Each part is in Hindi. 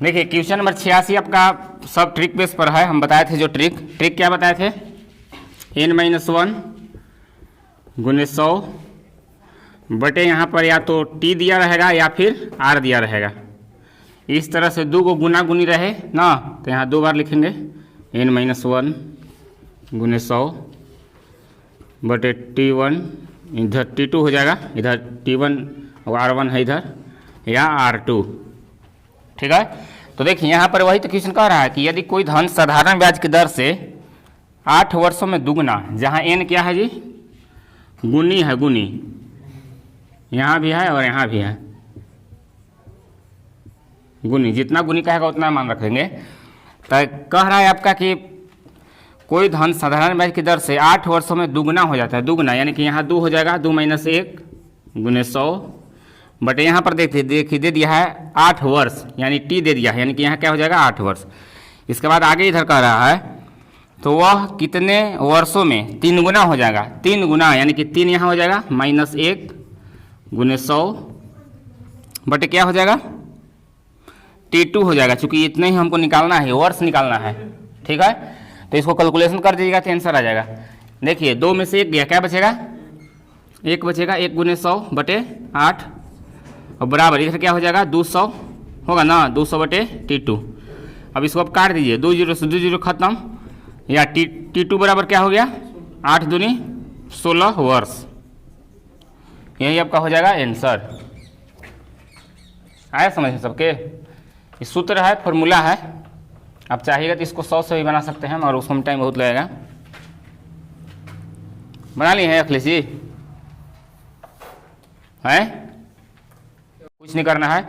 देखिए क्वेश्चन नंबर 86 आपका सब ट्रिक बेस पर है। हम बताए थे जो ट्रिक क्या बताए थे, n-1 गुने 100 बटे यहाँ पर या तो t दिया रहेगा या फिर r दिया रहेगा। इस तरह से दो को गुना गुनी रहे ना, तो यहाँ दो बार लिखेंगे n-1 गुने 100 बटे t1, इधर t2 हो जाएगा, इधर t1 और r1 है इधर, या r2। ठीक है, तो देखिए यहाँ पर वही तो क्वेश्चन कह रहा है कि यदि कोई धन साधारण ब्याज की दर से 8 वर्षों में दुगना, जहाँ n क्या है जी, गुनी है, गुनी यहाँ भी है और यहाँ भी है, गुनी, जितना गुनी कहेगा उतना मान रखेंगे। तो कह रहा है आपका कि कोई धन साधारण ब्याज की दर से 8 वर्षों में दुगना हो जाता है, दुगना यानी कि यहाँ 2 हो जाएगा, 2 - 1 गुने 100 बटे यहाँ पर देखिए दे दिया है 8 वर्ष, यानी टी दे दिया है, यानी कि यहाँ क्या हो जाएगा 8 वर्ष। इसके बाद आगे इधर कह रहा है तो वह कितने वर्षों में 3 गुना हो जाएगा, 3 गुना यानी कि 3 यहाँ हो जाएगा -1 गुने 100 बटे क्या हो जाएगा T2 हो जाएगा, चूंकि इतने ही हमको निकालना है, वर्ष निकालना है। ठीक है, तो इसको कैलकुलेशन कर दीजिएगा तो आंसर आ जाएगा। देखिए 2 में से 1 गया, क्या बचेगा 1 बचेगा, 1 गुने 100 बटे 8 और बराबर इधर क्या हो जाएगा 200 होगा ना, 200 बटे T2। अब इसको आप काट दीजिए, 2 0 से 2 0 खत्म, या T2 बराबर क्या हो गया 8 दूनी 16 वर्ष। यही आपका हो जाएगा आंसर। आया समझ में सबके? ये सूत्र है, फॉर्मूला है, आप चाहिएगा तो इसको 100 से भी बना सकते हैं, और उसमें टाइम बहुत लगेगा। बना लिए हैं अखिलेश जी? है कुछ नहीं करना है।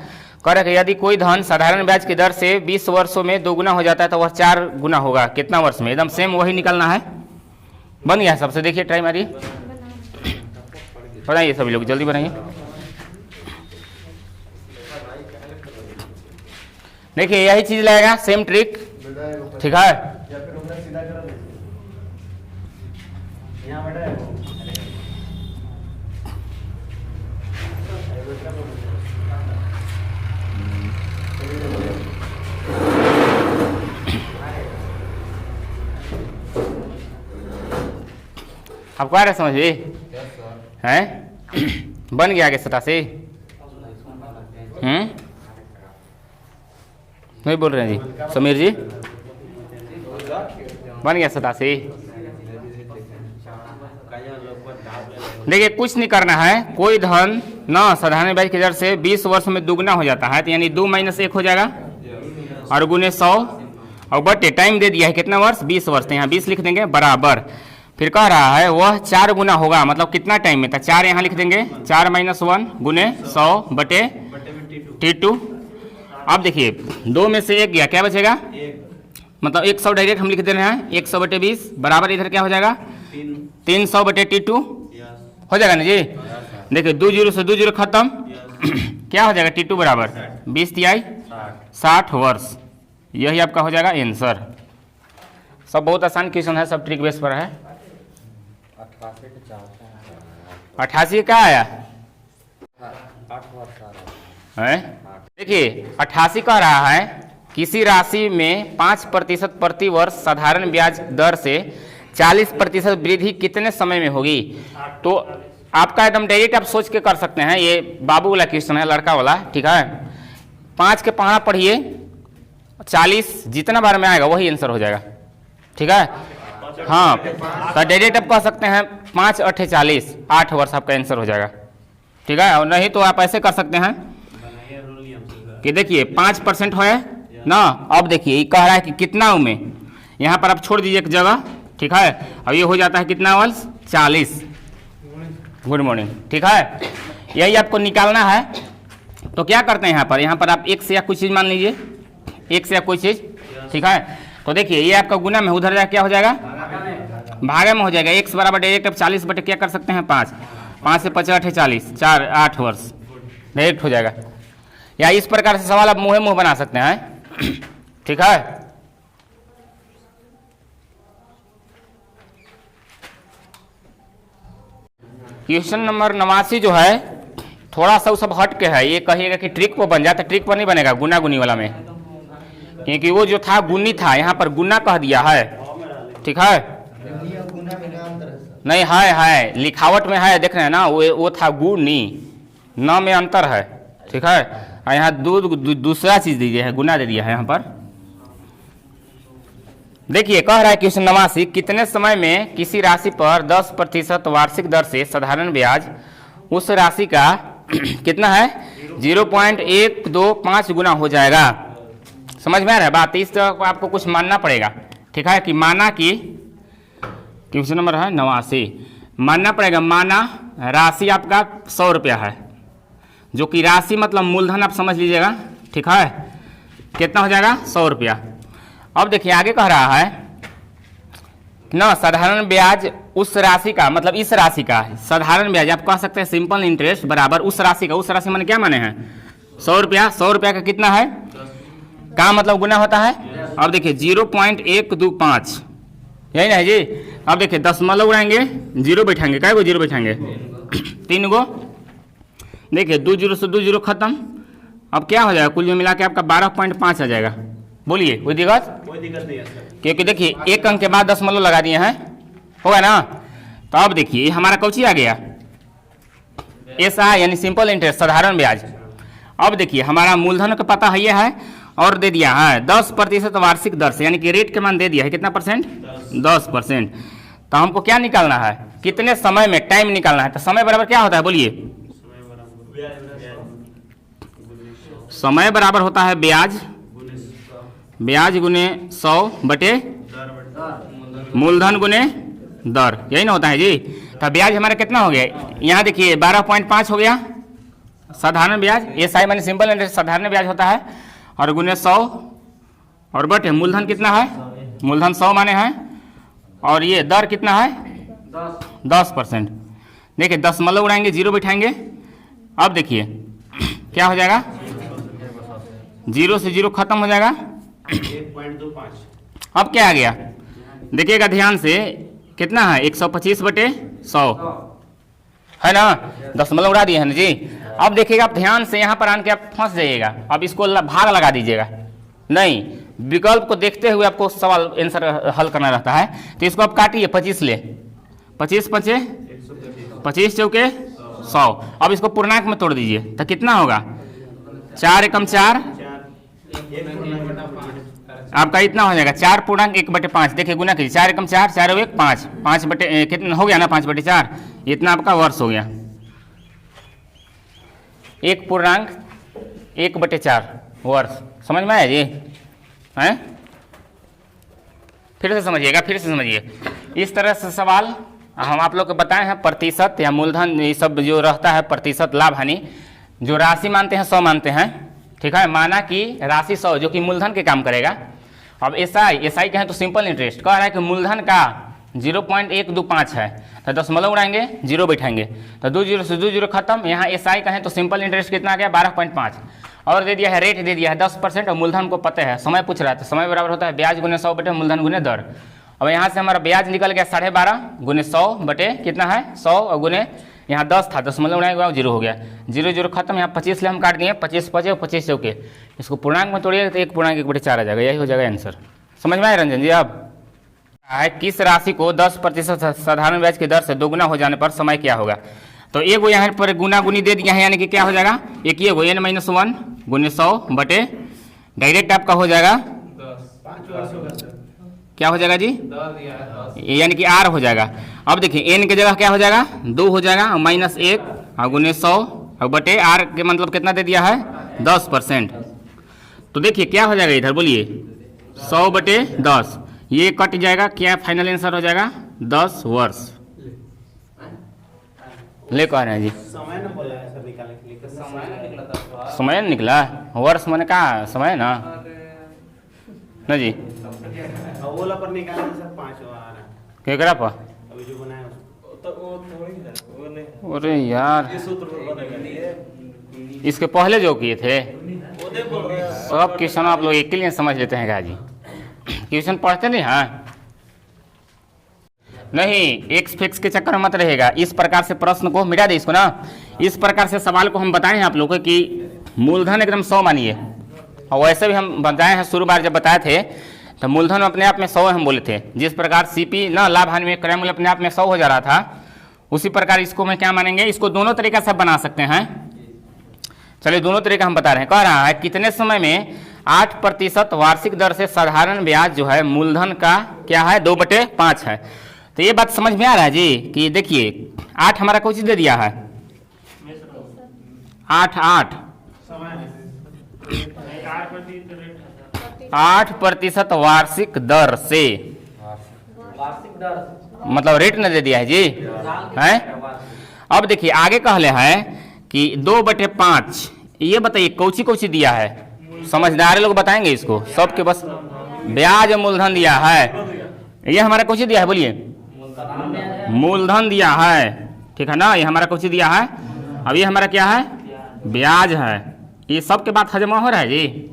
कह रहे कि यदि कोई धन साधारण ब्याज की दर से 20 वर्षों में 2 गुना हो जाता है तो वह 4 गुना होगा कितना वर्ष में, एकदम सेम वही निकलना है। बन गया सबसे? देखिए ट्राई मारिए, बनाइए सभी लोग, जल्दी बनाइए। देखिए यही चीज लगेगा, सेम ट्रिक। ठीक है, आपको आ रहा है समझ है? बन गया आगे 87? नहीं बोल रहे हैं जी समीर जी? बन गया 87? देखिए कुछ नहीं करना है, कोई धन ना साधारण ब्याज की दर से 20 वर्ष में दुगना हो जाता है, तो यानी 2 - 1 हो जाएगा और गुने 100 और बटे टाइम दे दिया है कितना वर्ष, 20 वर्ष, तो यहाँ 20 लिख देंगे बराबर। फिर कह रहा है वह 4 गुना होगा, मतलब कितना टाइम में था, 4 यहाँ लिख देंगे, 4 - 1 गुने 100 बटे T2। अब देखिए 2 में से 1 गया, क्या बचेगा, मतलब 100 डायरेक्ट हम लिख दे रहे हैं, 100 बटे 20 बराबर इधर क्या हो जाएगा 300 बटे T2 हो जाएगा ना जी। देखिए 2 0 से 2 0 खत्म, क्या हो जाएगा T2 बराबर 20 तिहाई 60 वर्ष। यही आपका हो जाएगा आंसर। सब बहुत आसान क्वेश्चन है, सब ट्रिक बेस पर है। 88 क्या आया है? देखिए 88 कह रहा है किसी राशि में 5% प्रति वर्ष साधारण ब्याज दर से 40% वृद्धि कितने समय में होगी। तो आपका एकदम डायरेक्ट आप सोच के कर सकते हैं, ये बाबू वाला क्वेश्चन है, लड़का वाला। ठीक है, 5 के पहाड़ा पढ़िए, 40 जितना बार में आएगा वही आंसर हो जाएगा। ठीक है, हाँ, तो डायरेक्ट आप कह सकते हैं 5 × 8 = 40, 8 वर्ष आपका आंसर हो जाएगा। ठीक है, और नहीं तो आप ऐसे कर सकते हैं कि देखिए 5% है ना। अब देखिए ये कह रहा है कि कितना में, यहाँ पर आप छोड़ दीजिए एक जगह। ठीक है, अब ये हो जाता है कितना वर्ष 40। Good morning. ठीक है, यही आपको निकालना है। तो क्या करते हैं यहाँ पर आप एक से या कुछ चीज़ मान लीजिए, एक से या कोई चीज़। ठीक है, तो देखिए ये आपका गुना में, उधर क्या हो जाएगा भागे में हो जाएगा। x बराबर डायरेक्ट अब 40 बटे क्या कर सकते हैं 5, 5 से 5 × 8 = 40, 4 8 वर्ष डायरेक्ट हो जाएगा। या इस प्रकार से सवाल आप मुँह मुँह बना सकते हैं। ठीक है, क्वेश्चन नंबर 89 जो है थोड़ा सा वो सब हट के है, ये कहिएगा कि ट्रिक पर बन जाता, ट्रिक पर नहीं बनेगा गुना गुनी वाला में, क्योंकि वो जो था गुनी था, यहाँ पर गुना कह दिया है, ठीक है। नहीं है लिखावट में है, देख रहे हैं ना, वो था गुनी, न में अंतर है, ठीक है। और यहाँ दूसरा चीज दीजिए है, गुना दे दिया है यहाँ पर। देखिए कह रहा है क्वेश्चन 89, कितने समय में किसी राशि पर 10% वार्षिक दर से साधारण ब्याज उस राशि का कितना है 0.125 गुना हो जाएगा। समझ में आ रहा है बात, इस तरह को आपको कुछ मानना पड़ेगा, ठीक है। कि माना कि क्वेश्चन नंबर है 89, मानना पड़ेगा, माना राशि आपका 100 रुपया है, जो कि राशि मतलब मूलधन आप समझ लीजिएगा, ठीक है। कितना हो जाएगा 100 रुपया। अब देखिए आगे कह रहा है ना, साधारण ब्याज उस राशि का, मतलब इस राशि का साधारण ब्याज आप कह सकते हैं सिंपल इंटरेस्ट बराबर उस राशि का, उस राशि माने क्या माने हैं 100 रुपया। 100 रुपया का कितना है, का मतलब गुना होता है। अब देखिए 0.125, यही ना है जी। अब देखिए दशमलव उड़ाएंगे, जीरो बैठाएंगे, क्या गो जीरो बैठाएंगे 3 गो, देखिए 2 जीरो से 2 जीरो खत्म। अब क्या हो जाएगा, कुल मिला के आपका 12.5 आ जाएगा। बोलिए कोई दिक्कत? कोई दिक्कत नहीं है सर, क्योंकि देखिए एक अंक के बाद दशमलव लगा दिए हैं, होगा ना। तो अब देखिए हमारा कौची आ गया, एसआई यानी सिंपल इंटरेस्ट, साधारण ब्याज। अब देखिए हमारा मूलधन का पता है ये है, और दे दिया है 10% वार्षिक दर से, यानी कि रेट के मान दे दिया है कितना परसेंट, 10%। तो हमको क्या निकालना है, कितने समय में, टाइम निकालना है। तो समय बराबर क्या होता है, बोलिए, समय बराबर होता है ब्याज, ब्याज गुने 100 बटे मूलधन गुने दर, यही ना होता है जी। तो ब्याज हमारा कितना हो गया, यहाँ देखिए 12.5 हो गया साधारण ब्याज, एसआई माने सिंपल इंटरेस्ट साधारण ब्याज होता है, और गुने 100 और बटे मूलधन कितना है, मूलधन 100 माने हैं, और ये दर कितना है 10%। देखिए दशमलव उड़ाएंगे, जीरो बैठाएंगे। अब देखिए क्या हो जाएगा, 0 से 0 खत्म हो जाएगा, 1.25। अब क्या आ गया, देखिएगा ध्यान से, कितना है 125 बटे 100 है ना, दशमलव उड़ा दिए है ना जी। अब देखिएगा आप ध्यान से, यहाँ पर आन के आप फंस जाइएगा, अब इसको भाग लगा दीजिएगा, नहीं विकल्प को देखते हुए आपको सवाल आंसर हल करना रहता है। तो इसको आप काटिए, 25 ले, 25 पचे 25 चौके 100। अब इसको पूर्णांक में तोड़ दीजिए, तो कितना होगा 4 एकम 4, आपका इतना हो जाएगा 4.1/5। देखिए गुना कीजिए, 4 एकम 4, 4 और 1 5, 5 बटे कितना हो गया ना, 5/4, इतना आपका वर्ष हो गया, 1.1/4 वर्ष। समझ में आया जी, हैं? फिर से समझिएगा, फिर से समझिए। इस तरह से सवाल हम आप लोग को बताए हैं, प्रतिशत या मूलधन ये सब जो रहता है, प्रतिशत लाभ हानि, जो राशि मानते हैं 100 मानते हैं, ठीक है। माना कि राशि 100 जो कि मूलधन के काम करेगा। अब एसआई कहें तो सिंपल इंटरेस्ट, कह रहा है कि मूलधन का 0.125 है, तो दशमलव उड़ाएंगे, जीरो बैठाएंगे, तो 2 जीरो से 2 जीरो खत्म। यहाँ एसआई कहें तो सिंपल इंटरेस्ट कितना आ गया 12.5, और दे दिया है रेट, दे दिया है 10%, और मूलधन को पता है, समय पूछ रहा है, तो समय बराबर होता है ब्याज गुने 100 बटे मूलधन गुने दर। अब यहाँ से हमारा ब्याज निकल गया 12.5 गुने 100 बटे कितना है 100, और गुने यहाँ 10 था, दशमलव उड़ाएंगे, जीरो हो गया, 0 0 खत्म। यहाँ 25 ले हम काट दिए, 25 पचे और 25 चौके, इसको पूर्णांक में तोड़िएगा तो 1.1/4 आ जाएगा, यही हो जाएगा आंसर। समझ में आए रंजन जी? अब किस राशि को 10% साधारण ब्याज की दर से दोगुना हो जाने पर समय क्या होगा। तो एक वो यहाँ पर गुना गुनी दे दिया है, यानी कि क्या हो जाएगा, एक ये n-1 गुने 100 बटे डायरेक्ट आपका हो जाएगा, क्या हो जाएगा जी, यानी कि r हो जाएगा। अब देखिए n की जगह क्या हो जाएगा 2 हो जाएगा, -1 और गुने 100 और बटे r के मतलब कितना दे दिया है 10%। तो देखिए क्या हो जाएगा इधर, बोलिए 100 बटे 10, ये कट जाएगा, क्या फाइनल आंसर हो जाएगा 10 वर्ष। ले कह रहे हैं जी, समय ना बोला है सर, निकालने के लिए समय ना निकला था, समय ना निकला, वर्ष मैंने कहा समय ना ना जी, ओला पर निकाले सर 5 आ रहा है, क्या करा पर अभी जो बनाया तो वो थोड़ी है, वो नहीं, अरे यार ये सूत्र बनेगा, इसके पहले जो किए थे सब क्वेश्चन आप लोग एक के लिए समझ लेते हैं क्या जी, क्वेश्चन पढ़ते नहीं हैं, नहीं एक्स फिक्स के चक्कर में मत रहेगा। इस प्रकार से प्रश्न को मिटा दे इसको ना, इस प्रकार से सवाल को हम बताए हैं आप लोगों को कि मूलधन एकदम 100 मानिए, और वैसे भी हम बताए हैं शुरू बार जब बताए थे तो मूलधन अपने आप में 100 हम बोले थे। जिस प्रकार सीपी ना लाभ हानि में क्रय मूल्य अपने आप में 100 हो जा रहा था, उसी प्रकार इसको मैं क्या मानेंगे, इसको दोनों तरीका से बना सकते हैं। चलिए दोनों तरीका हम बता रहे हैं। कह रहा है कितने समय में 8% वार्षिक दर से साधारण ब्याज जो है मूलधन का क्या है 2/5 है। तो ये बात समझ में आ रहा है जी कि देखिए 8 हमारा कोई चीज दे दिया है, 8% वार्षिग दर से, मतलब रेट ने दे दिया है जी है। अब देखिए आगे कहले है कि 2/5, ये बताइए कौची कौची दिया है, समझदार लोग बताएंगे इसको, सबके बस ब्याज मूलधन दिया है। ये हमारा कौची दिया है बोलिए, मूलधन दिया है, ठीक है ना, ये हमारा कौची दिया है। अब ये हमारा क्या है, ब्याज है। ये सब के बात हजमा हो रहा है जी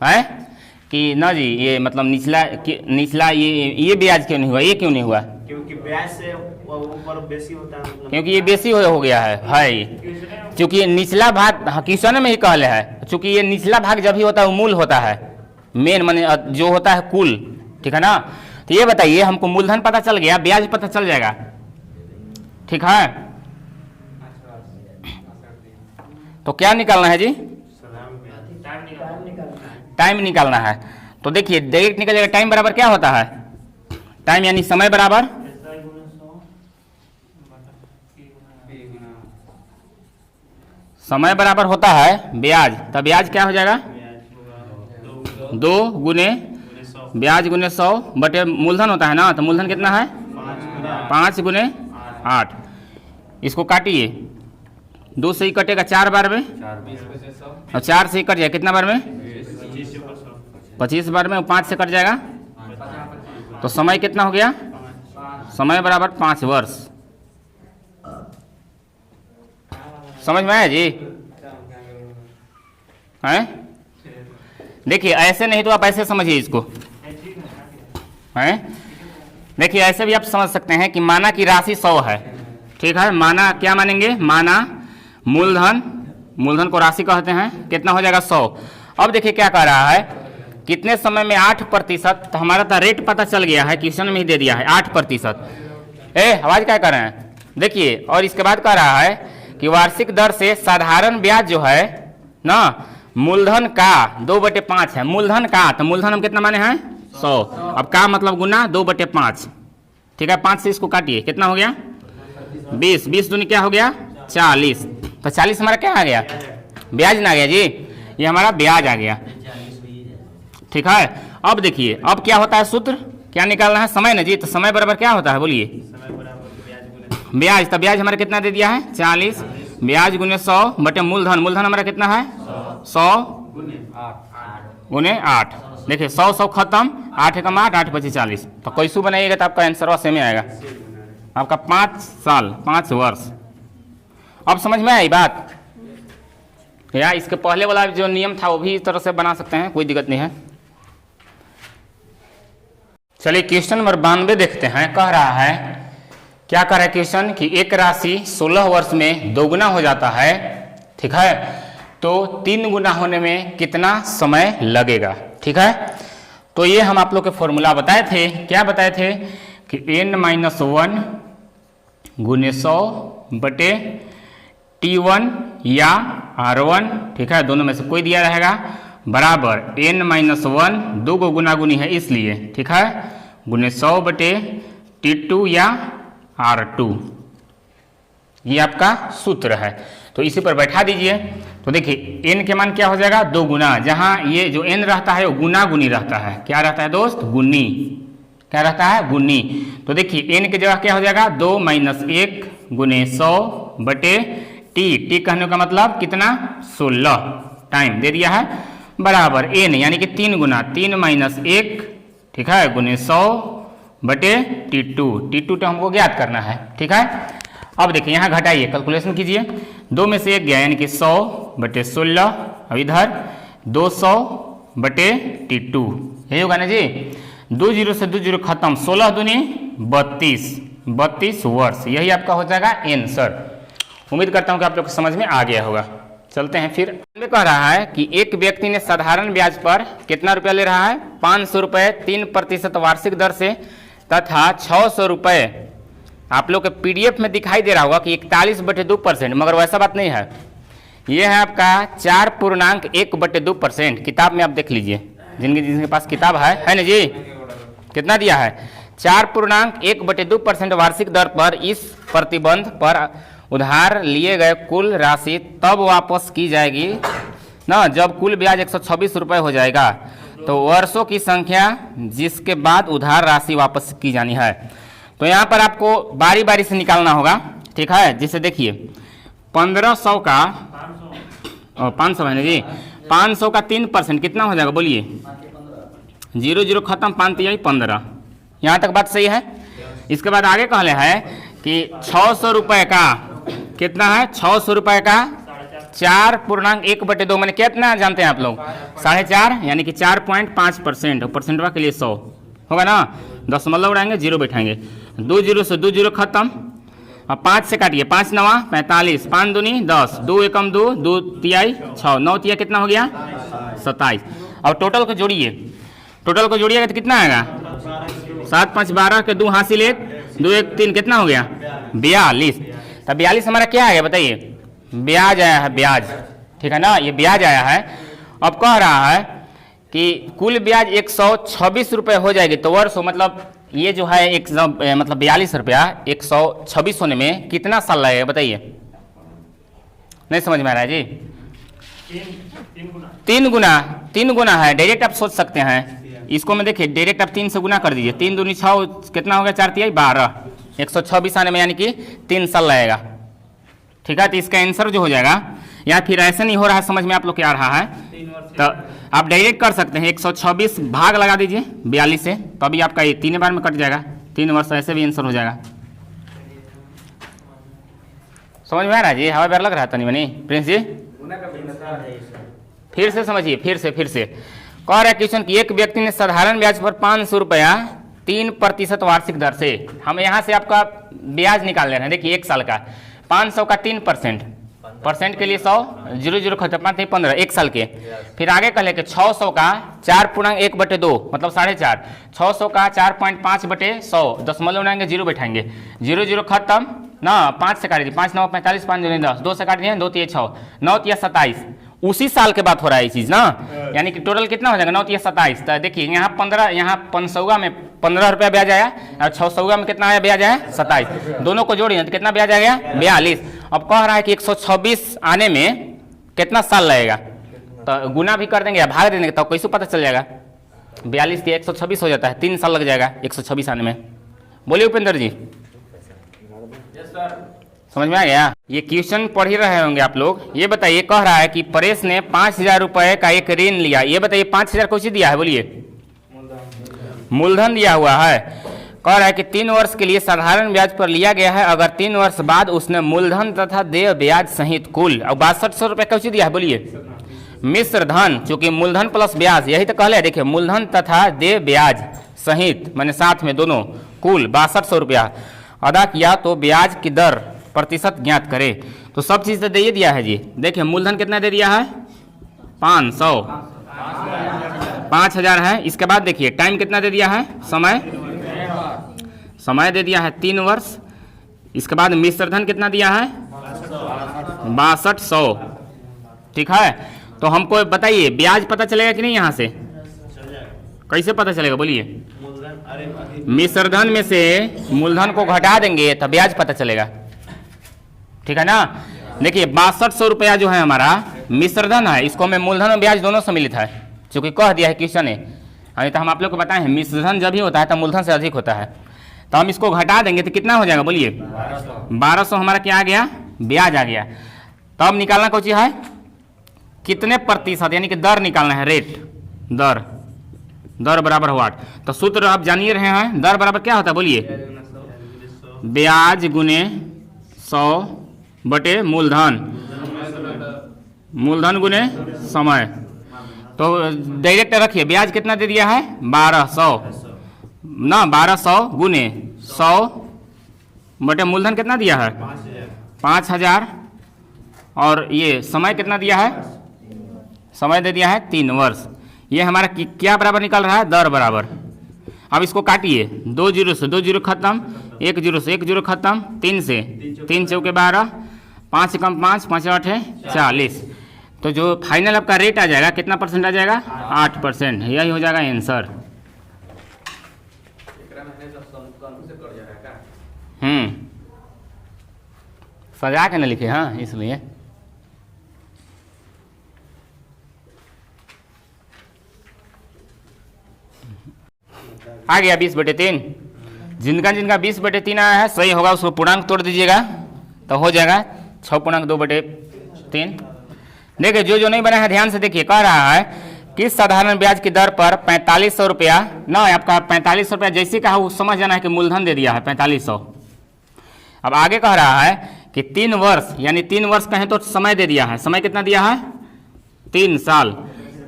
है कि ना जी, ये मतलब निचला ये ब्याज क्यों नहीं हुआ, ये क्यों नहीं हुआ, क्योंकि ब्याज से ऊपर बेसी होता है, मतलब क्योंकि ये बेसी हो गया है ये, क्योंकि ये निचला भाग क्वेश्चन में ही कहले है, क्योंकि ये निचला भाग जब ही होता है वो मूल होता है, मेन माने जो होता है कुल, ठीक है ना। तो ये बताइए हमको मूलधन पता चल गया, ब्याज पता चल जाएगा, ठीक है। तो क्या निकालना है जी, टाइम निकालना है। तो देखिए डायरेक्ट निकल जाएगा, टाइम बराबर क्या होता है, टाइम यानी समय बराबर समय बराबर होता है ब्याज। तो ब्याज क्या हो जाएगा 2 गुने ब्याज गुने 100 बटे मूलधन होता है ना, तो मूलधन कितना है 5 गुने 8। इसको काटिए, 2 से ही कटेगा 4 बार में, और 4 से ही कट जाएगा कितना बार में 25 बार में, 5 से कट जाएगा, तो समय कितना हो गया, समय बराबर 5 वर्ष। समझ में आया जी हैं। देखिए ऐसे नहीं तो आप ऐसे समझिए इसको हैं। देखिए ऐसे भी आप समझ सकते हैं कि माना की राशि 100 है, ठीक है। माना क्या मानेंगे, माना मूलधन को राशि कहते हैं, कितना हो जाएगा 100। अब देखिए क्या कह रहा है, कितने समय में 8%, तो हमारा तो रेट पता चल गया है, क्वेश्चन में ही दे दिया है 8%। आवाज क्या कर रहे हैं, देखिए। और इसके बाद कह रहा है कि वार्षिक दर से साधारण ब्याज जो है ना मूलधन का 2/5 है, मूलधन का, तो मूलधन हम कितना माने हैं 100। अब का मतलब गुना 2/5, ठीक है। 5 से इसको काटिए, कितना हो गया 20, 20 दूनी क्या हो गया 40, तो 40 हमारा क्या आ गया, ब्याज ना आ गया जी, ये हमारा ब्याज आ गया, ठीक है। अब देखिए अब क्या होता है, सूत्र क्या निकालना है, समय ना जी, तो समय बराबर क्या होता है बोलिए ब्याज। तो ब्याज हमारा कितना दे दिया है 40, ब्याज गुने 100 बटे मूलधन, मूलधन हमारा कितना है 100 गुने 8। देखिए 100 खत्म, 8 एकम 8, 8 पच्चीस 40, तो कैसे बनाइएगा तो आपका आंसर सेम आएगा, आपका 5 साल 5 वर्ष। अब समझ में आई बात, या इसके पहले वाला जो नियम था वो भी इस तरह से बना सकते हैं, कोई दिक्कत नहीं है। चलिए क्वेश्चन नंबर 92 देखते हैं। कह रहा है, क्या कह रहा है क्वेश्चन कि एक राशि 16 वर्ष में 2 गुना हो जाता है, ठीक है, तो 3 गुना होने में कितना समय लगेगा, ठीक है। तो ये हम आप लोग के फॉर्मूला बताए थे, क्या बताए थे कि n-1 गुने 100 बटे T1 या R1, ठीक है, दोनों में से कोई दिया रहेगा, बराबर n-1 2 को गुना गुनी है इसलिए, ठीक है, गुने 100 बटे T2 या R2, ये आपका सूत्र है। तो इसी पर बैठा दीजिए। तो देखिए n के मान क्या हो जाएगा 2 गुना, जहां ये जो n रहता है वो गुना गुनी रहता है, क्या रहता है दोस्त, गुनी, क्या रहता है गुनी। तो देखिए n की जगह क्या हो जाएगा 2 - 1 गुने 100 बटे t कहने का मतलब कितना 16, टाइम दे दिया है, बराबर n यानी कि 3 गुना 3 - 1, ठीक है, गुने 100 बटे T2 तो हमको ज्ञात करना है, ठीक है। अब देखिए यहाँ घटाइए, कैलकुलेशन कीजिए, 2 में से 1 गया यानी कि 100 बटे 16, अब इधर 200 बटे T2, यही होगा ना जी। 2 0 से 2 0 खत्म, 16 दूनी 32 वर्ष, यही आपका हो जाएगा आंसर। उम्मीद करता हूं कि आप लोग को समझ में आ गया होगा। चलते हैं फिर। में कह रहा है कि एक व्यक्ति ने साधारण ब्याज पर कितना रुपया ले रहा है, 500 रुपये 3% वार्षिक दर से तथा 600 रुपये आप लोग के पीडीएफ में दिखाई दे रहा होगा कि 41/2%, मगर वैसा बात नहीं है। ये है आपका 4.1/2%। किताब में आप देख लीजिए, जिनके पास किताब है ना जी, कितना दिया है 4.1/2% वार्षिक दर पर इस प्रतिबंध पर उधार लिए गए कुल राशि तब वापस की जाएगी ना जब कुल ब्याज 126 रुपये हो जाएगा, तो वर्षों की संख्या जिसके बाद उधार राशि वापस की जानी है। तो यहाँ पर आपको बारी बारी से निकालना होगा, ठीक है। जिसे देखिए 1500 का 500 है ना जी, 500 का 3% कितना हो जाएगा बोलिए, 0 खत्म, 5 3 15। यहाँ तक बात सही है। इसके बाद आगे कहले है कि 600 रुपये का कितना है, 600 रुपये का 4.1/2 मैंने कितना जानते हैं आप लोग, 4.5, यानी कि 4.5%। परसेंटवा के लिए 100 होगा ना, दशमलव उड़ाएंगे, 0 बैठाएंगे, 2 0 से 2 0 खत्म, और 5 से काटिए, 5 9 45, 5 दूनी 10, 2 एकम 2, 2 तिहाई 6, 9 तिहाई कितना हो गया 27। और टोटल को जोड़िए, टोटल को जोड़िएगा तो कितना आएगा, 7 5 12 के 2 हासिल 1, 2 1 3 कितना हो गया 42। तब 42 हमारा क्या आया बताइए, ब्याज आया है, ब्याज, ठीक है ना, ये ब्याज आया है। अब कह रहा है कि कुल ब्याज 126 रुपये हो जाएगी, तो वर्ष मतलब ये जो है मतलब 42 रुपया 126 होने में कितना साल लगेगा बताइए, नहीं समझ में आ रहा है जी। 3 गुना है, डायरेक्ट आप सोच सकते हैं इसको। मैं देखिए डायरेक्ट आप 3 से गुना कर दीजिए, 3 दूनी 6 कितना हो गया, 4 3 12, 126 आने में यानी कि 3 साल लगेगा, ठीक है। तो इसका आंसर जो हो जाएगा, या फिर ऐसे नहीं हो रहा है समझ में आप लोग क्या आ रहा है, तो आप डायरेक्ट कर सकते हैं 126 भाग लगा दीजिए 42 से, तो अभी आपका ये 3 बार में कट जाएगा, 3 वर्ष, ऐसे भी आंसर हो जाएगा। समझ में आ रहा है जी, हवा बैर लग रहा है तनी मनी प्रिंस जी, फिर से समझिए, फिर से कह रहा है क्वेश्चन कि एक व्यक्ति ने साधारण ब्याज पर 500 रुपया 3% वार्षिक दर से, हम यहाँ से आपका ब्याज निकाल ले रहे हैं। देखिए 1 साल का 500 का 3%, परसेंट के लिए 100, 0 0 खत्म, 5 15, 1 साल के। फिर आगे कह ले कि 600 का 4.1/2 मतलब 4.5, 600 का 4.5/100, दशमलव उड़ाएंगे, 0 बैठाएंगे, 0 0 खत्म ना, 5 से काट दीजिए, 5 9 45, 5 2 10, 2 से काट दिए, 2 3 6, 9 3 27। उसी साल के बाद हो रहा है ये चीज ना, यानी कि टोटल कितना हो जाएगा 9 3 27। तो देखिए यहाँ 15, यहाँ 500 में 15 रुपया ब्याज आया, और 600 में कितना आया ब्याज आया 27, दोनों को जोड़िए तो कितना ब्याज आ गया 42। अब कह रहा है कि 126 आने में कितना साल लगेगा, तो गुना भी कर देंगे या भाग देंगे, तो कैसे पता चल जाएगा, 42 से 126 हो जाता है, 3 साल लग जाएगा 126 आने में। बोलिए उपेंद्र जी, समझ में आ गया। ये क्वेश्चन पढ़ ही रहे होंगे आप लोग। ये बताइए, कह रहा है कि परेश ने 5000 रुपये का एक ऋण लिया, ये बताइए 5000 कौन सी दिया है बोलिए, मूलधन दिया हुआ है। कह रहा है कि 3 वर्ष के लिए साधारण ब्याज पर लिया गया है, अगर 3 वर्ष बाद उसने मूलधन तथा देय ब्याज सहित कुल 6200 रुपये कौन सी दिया है बोलिए, मिश्र धन, चूंकि मूलधन प्लस ब्याज, यही तो कहले, देखिए मूलधन तथा देय ब्याज सहित मैंने साथ में दोनों कुल 6200 रुपया अदा किया, तो ब्याज की दर प्रतिशत ज्ञात करे। तो सब चीज तो दे दिया है जी। देखिए मूलधन कितना दे दिया है 500, 5000 है। इसके बाद देखिए टाइम कितना दे दिया है, समय दे दिया है 3 वर्ष। इसके बाद मिश्रधन कितना दिया है 6200, ठीक है। तो हमको बताइए ब्याज पता चलेगा कि नहीं, यहाँ से कैसे पता चलेगा बोलिए, मिश्रधन में से मूलधन को घटा देंगे तो ब्याज पता चलेगा, ठीक है ना। देखिए 6200 रुपया जो है हमारा मिश्रधन है, इसको मैं मूलधन और ब्याज दोनों सम्मिलित है, चूंकि कह दिया है क्वेश्चन है, तो हम आप लोग को बताए हैं मिश्रधन जब भी होता है तो मूलधन से अधिक होता है, तो हम इसको घटा देंगे तो कितना हो जाएगा बोलिए 1200 हमारा क्या आ गया, ब्याज आ गया। तो अब निकालना कौन चीज है, कितने प्रतिशत, यानी कि दर निकालना है, रेट, दर बराबर हुआ। तो सूत्र आप जानिए रहे हैं, दर बराबर क्या होता है बोलिए, ब्याज गुने 100 बटे मूलधन, मूलधन गुने समय। तो डायरेक्ट रखिए ब्याज कितना दे दिया है 1200 ना, 1200 गुने 100 बटे मूलधन कितना दिया है 5000 और ये समय कितना दिया है, समय दे दिया है 3 वर्ष। ये हमारा क्या बराबर निकल रहा है, दर बराबर। अब इसको काटिए, 2 जीरो से 2 जीरो खत्म, 1 जीरो से 1 जीरो खत्म, 3 से 3 चौके 12, 5 कम 5, 5 8 है 40। तो जो फाइनल आपका रेट आ जाएगा कितना परसेंट आ जाएगा, 8%। यही हो जाएगा आंसर। सजा के न लिखे, हाँ इसलिए। आ गया 20/3। जिनका जिनका 20/3 आया है सही होगा, उसको पूर्णांक तोड़ दीजिएगा तो हो जाएगा 6.2/3। देखिए जो जो नहीं बना है ध्यान से देखिए, कह रहा है कि साधारण ब्याज की दर पर 4500 रुपया, ना आपका 4500 रुपया जैसे कहा वो समझ जाना है कि मूलधन दे दिया है 4500। अब आगे कह रहा है कि 3 वर्ष, यानी 3 वर्ष कहें तो समय दे दिया है, समय कितना दिया है 3 साल।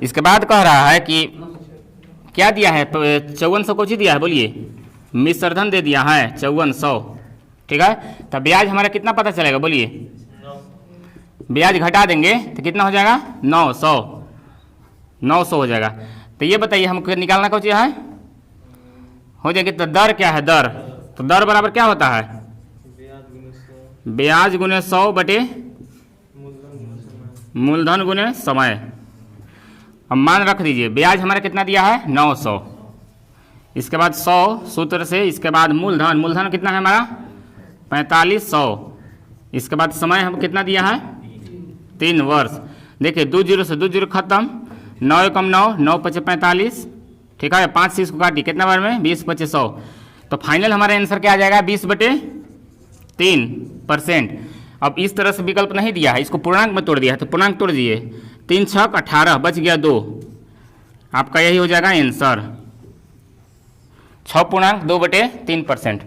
इसके बाद कह रहा है कि क्या दिया है, 5400 कुछ ही दिया है, बोलिए मिश्रधन दे दिया है 5400, ठीक है। तब ब्याज हमारा कितना पता चलेगा, बोलिए ब्याज घटा देंगे तो कितना हो जाएगा 900 हो जाएगा। तो ये बताइए हमको निकालना कौन है, हो जाएगी। तो दर क्या है, दर, तो दर बराबर क्या होता है, ब्याज गुने 100 बटे मूलधन गुने समय। अब मान रख दीजिए, ब्याज हमारा कितना दिया है 900, इसके बाद 100 सूत्र से, इसके बाद मूलधन, मूलधन कितना है हमारा 4500, इसके बाद समय हम कितना दिया है 3 वर्ष। देखिए 2 जीरो से 2 जीरो खत्म, 9 कम 9, 9 5 45, ठीक है। 5 से इसको काटिए, कितना बार में 20 25 100। तो फाइनल हमारा आंसर क्या आ जाएगा 20/3%। अब इस तरह से विकल्प नहीं दिया है, इसको पूर्णांक में तोड़ दिया है, तो पूर्णांक तोड़ दिए, 3 6 18, बच गया 2, आपका यही हो जाएगा आंसर 6.2/3%।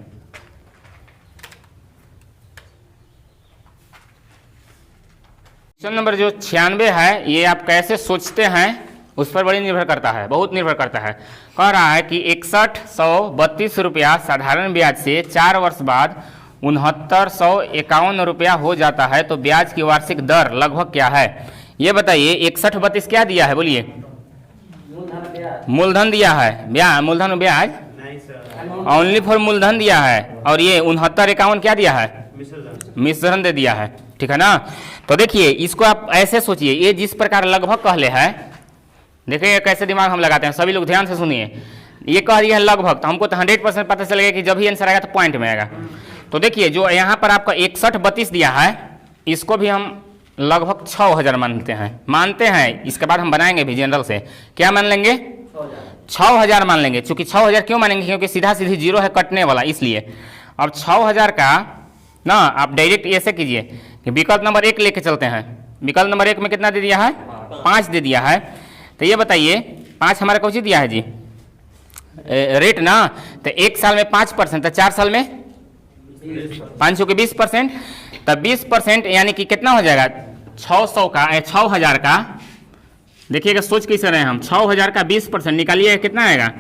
क्वेश्चन नंबर जो 96 है, ये आप कैसे सोचते हैं उस पर बड़ी निर्भर करता है, बहुत निर्भर करता है। कह रहा है कि 6132 रुपया साधारण ब्याज से 4 वर्ष बाद 6951 रुपया हो जाता है, तो ब्याज की वार्षिक दर लगभग क्या है। ये बताइए 6132 क्या दिया है, बोलिए मूलधन दिया है, मूलधन ब्याज ओनली फॉर मूलधन दिया है, और ये 6951 क्या दिया है, मिश्रण दे दिया है, ठीक है ना। तो देखिए इसको आप ऐसे सोचिए, ये जिस प्रकार लगभग कहले है, देखिए कैसे दिमाग हम लगाते हैं, सभी लोग ध्यान से सुनिए। ये कह रही है लगभग, तो हमको तो 100% पता चलेगा कि जब ही आंसर आएगा तो पॉइंट में आएगा। तो देखिए जो यहाँ पर आपका 6132 दिया है, इसको भी हम लगभग 6000 मानते हैं। इसके बाद हम बनाएंगे भी जनरल से, क्या मान लेंगे 6000 मान लेंगे। चूंकि 6000 क्यों मानेंगे, क्योंकि सीधा सीधी जीरो है कटने वाला, इसलिए। अब 6000 का ना आप डायरेक्ट ऐसे कीजिए कि विकल्प नंबर 1 लेके चलते हैं। विकल्प नंबर 1 में कितना दे दिया है 5 दे दिया है। तो ये बताइए 5 हमारा कौन सी दिया है जी, रेट ना। तो 1 साल में 5%, तो 4 साल में 500 के 20%, तब 20% यानी कि कितना हो जाएगा 600 का 6000 का। देखिएगा सोच कैसे रहे हम, 6000 का 20% निकालिए कितना आएगा।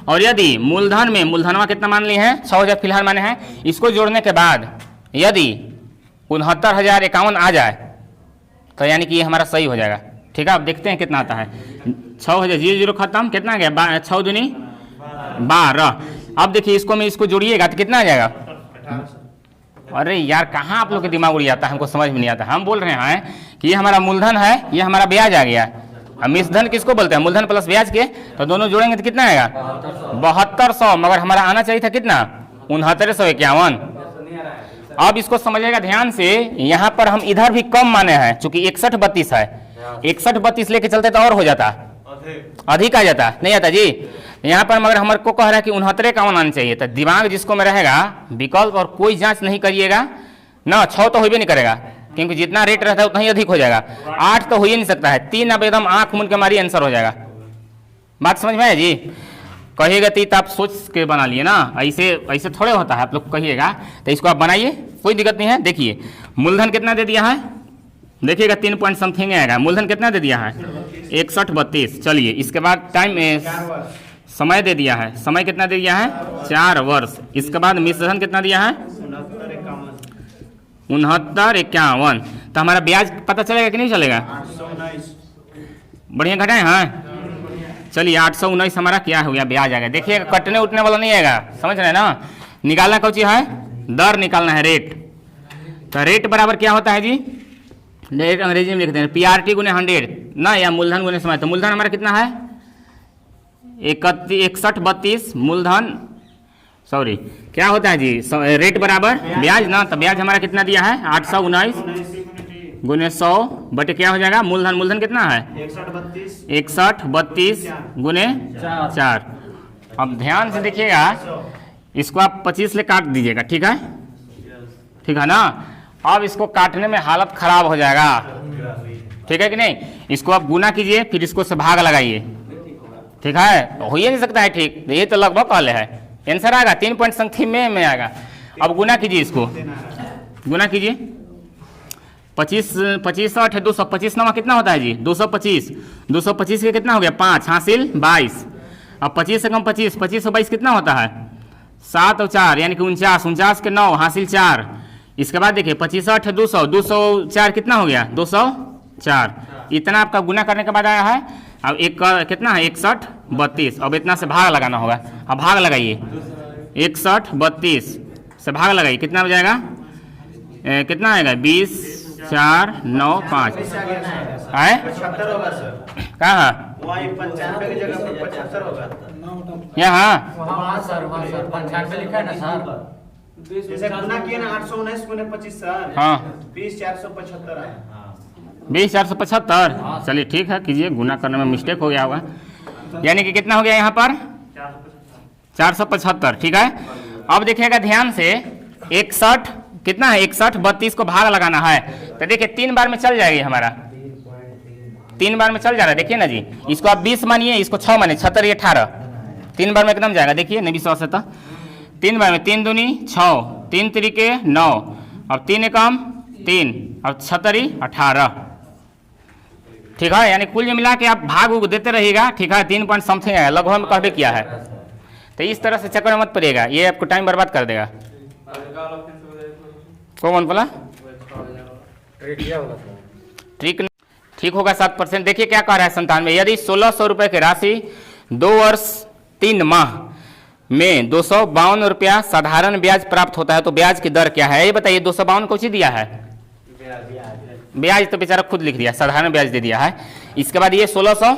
और यदि मूलधन में, मूलधनवा कितना मान ली है 6000 फिलहाल माने हैं, इसको जोड़ने के बाद यदि 69,051 आ जाए तो यानी कि ये हमारा सही हो जाएगा, ठीक है। अब देखते हैं कितना आता है। 6000 0 खत्म, कितना आ गया 6 दूनी 12। अब देखिए इसको में इसको जोड़िएगा तो कितना आ जाएगा। अरे यार कहाँ आप लोग के दिमाग उड़ जाता है, हमको समझ में नहीं आता। हम बोल रहे हैं कि ये हमारा मूलधन है, ये हमारा ब्याज आ गया। अब मिश्रधन किसको बोलते हैं, मूलधन प्लस ब्याज के, तो दोनों जोड़ेंगे तो कितना आएगा 7200। मगर हमारा आना चाहिए था कितना 6951। अब इसको समझिएगा ध्यान से, यहाँ पर हम इधर भी कम माने हैं, चूंकि 6132 है, 6132 लेके चलते तो और हो जाता, अधिक आ जाता, नहीं आता जी। यहाँ पर मगर हमारे को कह रहा है कि 6951 आना चाहिए। तो दिमाग जिसको में रहेगा विकल्प और कोई जांच नहीं करिएगा ना, 6 तो हो भी नहीं करेगा, क्योंकि जितना रेट रहता है उतना ही अधिक हो जाएगा। 8 तो हो ही नहीं सकता है, 3 अब एकदम आंख मूंद के मारी आंसर हो जाएगा। बात समझ में आया जी। कहिएगा तो आप सोच के बना लिए ना, ऐसे थोड़े होता है। आप लोग कहिएगा तो इसको आप बनाइए, कोई दिक्कत नहीं है। देखिए मूलधन कितना दे दिया है, देखिएगा 3 पॉइंट समथिंग आएगा। मूलधन कितना दे दिया है 6132। चलिए इसके बाद टाइम समय दे दिया है, समय कितना दे दिया है 4 वर्ष। इसके बाद मिश्रधन कितना दिया है 6951। तो हमारा ब्याज पता चलेगा कि नहीं चलेगा? 819। बढ़िया घटाए हाँ। चलिए 819 हमारा क्या हो गया, ब्याज आ गया। देखिएगा कटने उठने वाला नहीं आएगा, समझ रहे हैं ना। निकालना कौन चीज है? दर निकालना है, रेट। तो रेट बराबर क्या होता है जी? रेट अंग्रेजी में लिखते हैं PRT गुने 100 ना, या मूलधन गुने समय। तो मूलधन हमारा कितना है? 6132 मूलधन, सॉरी क्या होता है जी, रेट बराबर ब्याज ना। तो ब्याज हमारा कितना दिया है? 819 गुने 100 बटे क्या हो जाएगा? मूलधन, मूलधन कितना है? 6132 गुने 4। अब ध्यान से देखिएगा, इसको आप 25 से काट दीजिएगा, ठीक है? ठीक है ना। अब इसको काटने में हालत खराब हो जाएगा, ठीक है कि नहीं। इसको आप गुना कीजिए, फिर इसको से भाग लगाइए, ठीक है? हो ही नहीं सकता है, ठीक। ये तो लगभग पहले है, आंसर आएगा 3 पॉइंट संख्या में आएगा। अब गुना कीजिए, इसको गुना कीजिए। 25 8 है 225 नवा कितना होता है जी? 225। 225 के कितना हो गया? 5 हासिल 22। अब 25 से कम 25, 25 और 22 कितना होता है? 7 और 4 यानी कि 49। 49 के 9 हासिल 4। इसके बाद देखिए 25 8 है 200, 204 कितना हो गया? 204। इतना आपका गुना करने के बाद आया है। अब एक कितना है? 61 32। अब इतना से भाग लगाना होगा। अब भाग लगाइए, 61 32 से भाग लगाइए, कितना हो जाएगा? कितना आएगा? 20 4 9 5 है 75 होगा सर। कहाँ? वही 95 की जगह पर 75 होगा। यहाँ वहाँ सर 95 लिखा है ना सर। जैसे गुना किए ना 819 गुने 25 सर। हाँ 20475 आया। 20475। चलिए ठीक है, कीजिए। गुना करने में मिस्टेक हो गया होगा, यानी कि कितना हो गया यहाँ पर? 475, ठीक है। अब देखिएगा ध्यान से, 61 कितना है? 61 32 को भाग लगाना है। तो देखिए 3 बार में चल जाएगी हमारा, 3 बार में चल जा रहा है। देखिए ना जी, इसको आप 20 मानिए, इसको 6 मानिए, 76 18, 3 बार में एकदम जाएगा। देखिए नहीं विश्वास है तो 3 बार में 3 दूनी 6, 3 तरीके 9, अब 3 एकम 3, और 76 18, ठीक है। यानी कुल मिला के आप भाग उग देते रहिएगा, ठीक है। 3 पॉइंट समथिंग है, लगभग में कहबे किया है। तो इस तरह से चक्कर में मत पड़ेगा, ये आपको टाइम बर्बाद कर देगा। कौन बोला? ट्रिक ठीक होगा 7%। देखिए क्या कह रहा है 97। यदि 1600 रुपये की राशि 2 वर्ष 3 माह में 252 रुपया साधारण ब्याज प्राप्त होता है तो ब्याज की दर क्या है? ये बताइए। 252 को दिया है ब्याज, तो बेचारा खुद लिख दिया, साधारण ब्याज दे दिया है। इसके बाद ये 1600,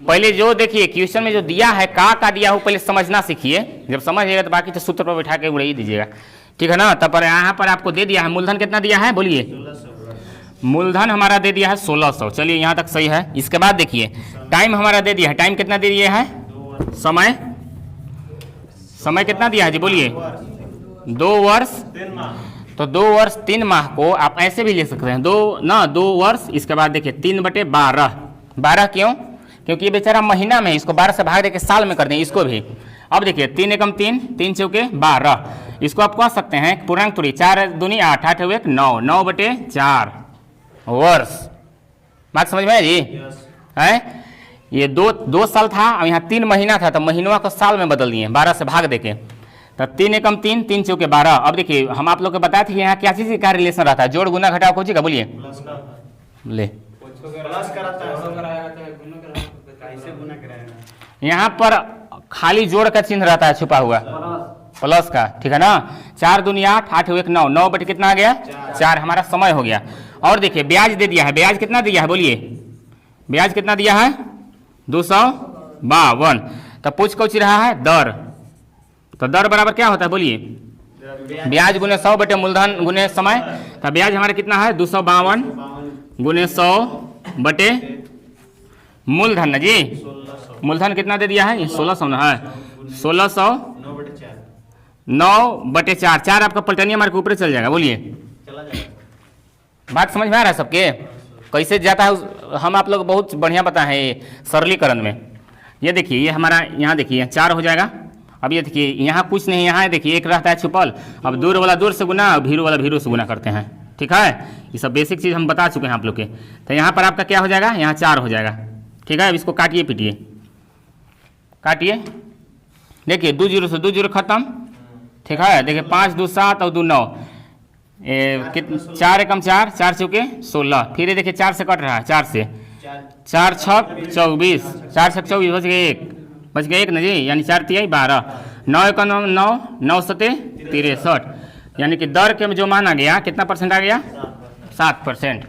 पहले जो देखिए क्वेश्चन में जो दिया है का दिया हो, पहले समझना सीखिए। जब समझिएगा तो बाकी तो सूत्र पर बैठा के उड़ा ही दीजिएगा, ठीक है ना। तब पर यहाँ पर आपको दे दिया है मूलधन कितना दिया है, बोलिए। मूलधन हमारा दे दिया है 1600, चलिए यहाँ तक सही है। इसके बाद देखिए टाइम हमारा दे दिया है, टाइम कितना दे दिया है? समय, समय कितना दिया है जी, बोलिए। 2 वर्ष 3 माह। तो 2 वर्ष 3 माह को आप ऐसे भी ले सकते हैं, 2 वर्ष। इसके बाद देखिए 3/12, 12 क्यों? क्योंकि ये बेचारा महीना में, इसको 12 से भाग देके साल में कर दें इसको भी। अब देखिए 3 एकम 3, 3 चौके 12, इसको आप कह सकते हैं पूर्णांक तुरी, 4 दूनी 8, 8 1 9, 9/4 वर्ष। बात समझ में है जी? है ये 2 साल था, अब यहाँ 3 महीना था, तो महीनों को साल में बदल दिए 12 से भाग देके। तो 3 एकम 3, 3 चौके 12। अब देखिए हम आप लोग को बताए थे कि यहाँ क्या चीज़ का रिलेशन रहता है, जोड़ गुना घटाव को का, बोलिए। ले प्लस कराता है, कैसे गुना कराएगा? यहाँ पर खाली जोड़ का चिन्ह रहता है छुपा हुआ, प्लस का, ठीक है ना। 4 दूनी 8, 8 1 9, 9 बटे कितना आ गया? 4 हमारा समय हो गया। और देखिए ब्याज दे दिया है, ब्याज कितना दिया है, बोलिए। ब्याज कितना दिया है? 252। तो पूछ कौन रहा है? दर। तो दर बराबर क्या होता है, बोलिए। ब्याज गुने 100 बटे मूलधन गुने समय। तो ब्याज हमारा कितना है? 252 गुने 100 बटे मूलधन ना जी। मूलधन कितना दे दिया है? 1600 ना है, 1600 9/4। 4 आपका पलटनिया मार के ऊपर चल जाएगा, बोलिए। चला जाएगा। बात समझ में आ रहा है सबके? कैसे जाता है हम आप लोग बहुत बढ़िया बताए हैं ये सरलीकरण में। ये देखिए ये हमारा यहाँ देखिए 4 हो जाएगा। अब ये देखिए यहाँ कुछ नहीं, यहाँ देखिए 1 रहता है छुपल। अब दूर वाला दूर से गुना, भीरू वाला भीरू से गुना करते हैं, ठीक है। ये सब बेसिक चीज़ हम बता चुके हैं आप लोग के। तो यहाँ पर आपका क्या हो जाएगा? यहाँ 4 हो जाएगा, ठीक है। अब इसको काटिए पीटिए, काटिए। देखिए 2 0 से 2 0 खत्म, ठीक है। देखिए 5 2 7 और 2 9, 4 एकम 4, 4 चौके 16, फिर ये देखिए 4 से कट रहा है, 4 से 4 छक 24, 4 छक 24 बच गए 1 ना जी, यानी 4 तिहाई 12, 9 एकम 9, 9 सते 63, यानी कि दर के में जो मान आ गया कितना परसेंट आ गया 7%।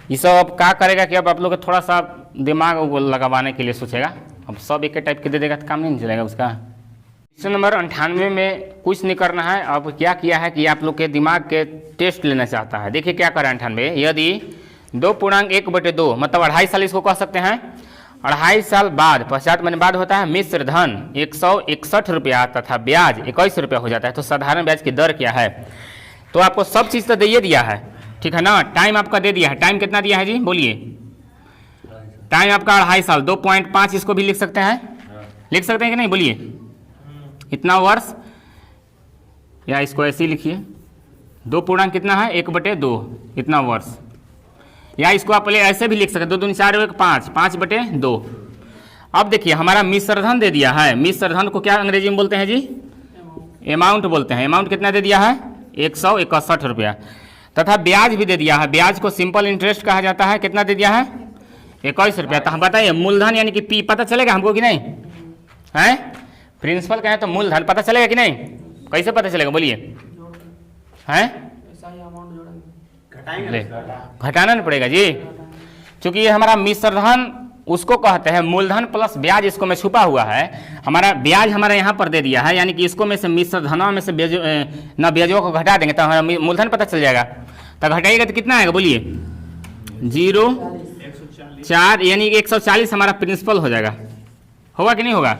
ये सब अब क्या करेगा कि अब आप लोग थोड़ा सा दिमाग लगावाने के लिए सोचेगा, अब सब एक टाइप के दे देगा तो काम नहीं चलेगा उसका। क्वेश्चन नंबर 98 में कुछ नहीं करना है। अब क्या किया है कि आप लोग के दिमाग के टेस्ट लेना चाहता है। देखिए क्या करें 98, यदि 2.1/2 मतलब 2.5 साल इसको कह सकते हैं, 2.5 साल बाद 50 महीने बाद होता है मिश्र धन 161 रुपया तथा ब्याज 21 रुपया हो जाता है, तो साधारण ब्याज की दर क्या है। तो आपको सब चीज़ तो दे दिया है, ठीक है ना। टाइम आपका दे दिया है, टाइम कितना दिया है जी बोलिए। टाइम आपका 2.5 साल, 2.5 इसको भी लिख सकते हैं, लिख सकते हैं कि नहीं बोलिए। इतना वर्ष, या इसको ऐसे ही लिखिए 2 पूर्णांक कितना है 1/2 इतना वर्ष, या इसको आप पहले ऐसे भी लिख सकते हैं 2 दूनी 4 1 5, 5/2। अब देखिए हमारा मिश्र धन दे दिया है, मिश्र धन को क्या अंग्रेजी में बोलते हैं जी, अमाउंट बोलते हैं। अमाउंट कितना दे दिया है 161 रुपया, तथा ब्याज भी दे दिया है। ब्याज को सिंपल इंटरेस्ट कहा जाता है, कितना दे दिया है 21 रुपया। तो हम बताइए मूलधन यानी कि पी पता चलेगा हमको कि नहीं है। प्रिंसिपल कहें तो मूलधन पता चलेगा कि नहीं, कैसे पता चलेगा बोलिए हैं। घटाना नहीं पड़ेगा जी, क्योंकि ये हमारा मिश्र धन उसको कहते हैं, मूलधन प्लस ब्याज इसको में छुपा हुआ है। हमारा ब्याज हमारा यहाँ पर दे दिया है, यानी कि इसको में से मिश्र धनों में से न ब्याजों को घटा देंगे तो हमारा मूलधन पता चल जाएगा। तो घटाइएगा तो कितना आएगा बोलिए 0.4, यानी कि 140 हमारा प्रिंसिपल हो जाएगा। होगा कि नहीं होगा।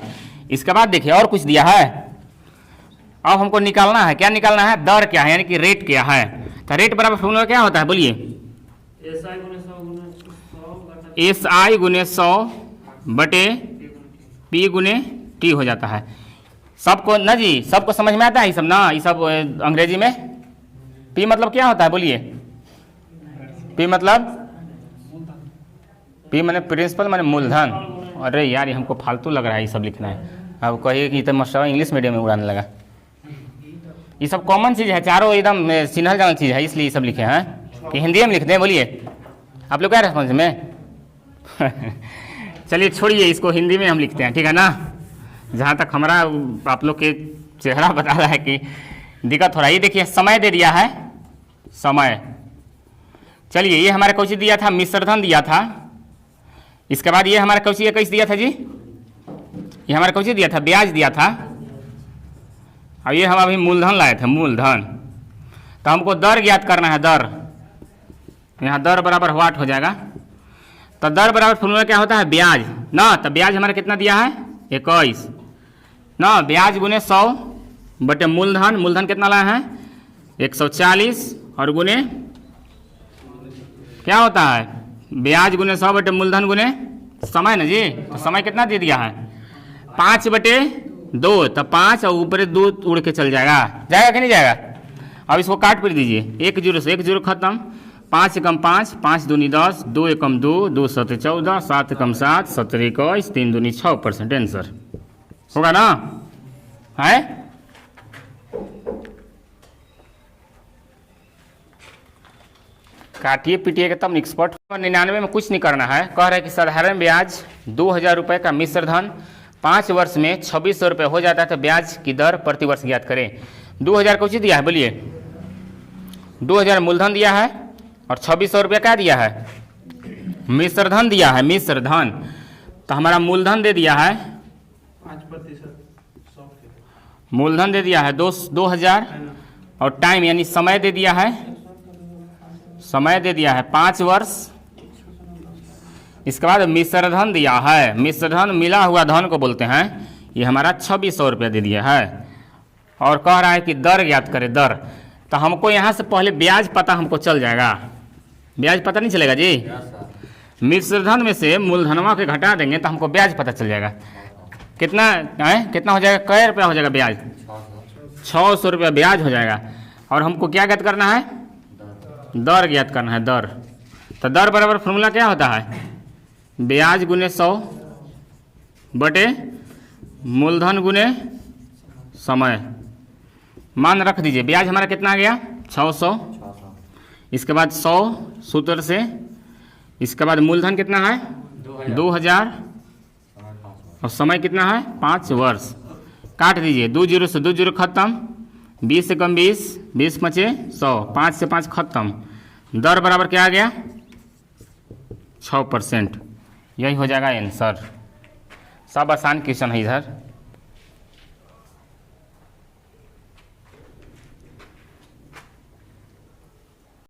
इसके बाद देखिए और कुछ दिया है, अब हमको निकालना है, क्या निकालना है दर क्या है, यानी कि रेट क्या है। तो रेट बराबर फॉर्मूला क्या होता है बोलिए, SI गुने 100 बटे P गुने T हो जाता है। सबको ना जी, सबको समझ में आता है ये सब ना, ये सब अंग्रेजी में। P मतलब क्या होता है बोलिए, P मतलब P माने प्रिंसिपल माने मूलधन। अरे यार ये हमको फालतू लग रहा है ये सब लिखना है। अब कहिए कि तो मास्टर इंग्लिश मीडियम में उड़ाने लगा। ये सब कॉमन चीज़ है, चारों एकदम चिन्हल जाना चीज़ है, इसलिए ये सब लिखे हैं कि हिंदी में लिखते हैं। बोलिए आप लोग क्या रेस्पॉन्स में चलिए छोड़िए, इसको हिंदी में हम लिखते हैं, ठीक है ना। जहाँ तक हमारा आप लोग के चेहरा बता रहा है कि दिक्कत हो रहा है। ये देखिए समय दे दिया है, समय। चलिए ये हमारा कौची दिया था, मिश्र धन दिया था। इसके बाद ये हमारा कौची कैसे दिया था जी, ये हमारा कौची दिया था, ब्याज दिया था। अब ये हम अभी मूलधन लाए थे, मूलधन। तो हमको दर ज्ञात करना है, दर। यहाँ दर बराबर वाट हो जाएगा। तो दर बराबर फॉर्मूला क्या होता है ब्याज ना। तो ब्याज हमारा कितना दिया है 21 ना, ब्याज गुने 100 बटे मूलधन, मूलधन कितना लाया है 140 और गुने क्या होता है ब्याज गुने 100 बटे मूलधन गुने समय ना जी। तो समय कितना दे दिया है 5/2, तो 5 और ऊपर 2 उड़ के चल जाएगा, जाएगा कि नहीं जाएगा। अब इसको काट पीट दीजिए, 1 0 से 1 0 खत्म, 5 एकम 5, 5 दूनी 10, 2 एकम 2, 2 सते 14, 7 एकम 7, 17 21, 3 दूनी 6% आंसर होगा ना है। काटिए पीटिए तब एक्सपर्ट। 99 में कुछ नहीं करना है, कह रहे हैं कि साधारण ब्याज 2000 रुपये का मिश्र धन 5 वर्ष में 2600 रुपये हो जाता है, तो ब्याज की दर प्रति वर्ष ज्ञात करें। 2000 कुछ दिया है बोलिए, 2000 मूलधन दिया है और 2600 रुपया क्या दिया है मिश्र धन दिया है, मिश्र धन। तो हमारा मूलधन दे दिया है 5%, मूलधन दे दिया है 2000 और टाइम यानी समय दे दिया है, समय दे दिया है 5 वर्ष। इसके बाद मिश्र धन दिया है, मिश्र धन मिला हुआ धन को बोलते हैं, ये हमारा 2600 रुपया दे दिया है। और कह रहा है कि दर ज्ञात करें, दर। तो हमको यहाँ से पहले ब्याज पता हमको चल जाएगा, ब्याज पता नहीं चलेगा जी। मिश्र धन में से मूलधनवा के घटा देंगे तो हमको ब्याज पता चल जाएगा। कितना है, कितना हो जाएगा, कै रुपया हो जाएगा ब्याज 600 रुपया ब्याज हो जाएगा। और हमको क्या ज्ञात करना है दर ज्ञात करना है, दर। तो दर बराबर फॉर्मूला क्या होता है ब्याज गुने 100 बटे मूलधन गुने समय। मान रख दीजिए, ब्याज हमारा कितना आ गया 600 इसके बाद 100 सूत्र से, इसके बाद मूलधन कितना है 2000 और समय कितना है 5 वर्ष। काट दीजिए, 2 जीरो से 2 जीरो खत्म, 20 से कम 20, 20 बचे 100, 5 से 5 खत्म, दर बराबर क्या आ गया 6%। यही हो जाएगा आंसर। सब आसान क्वेश्चन है इधर।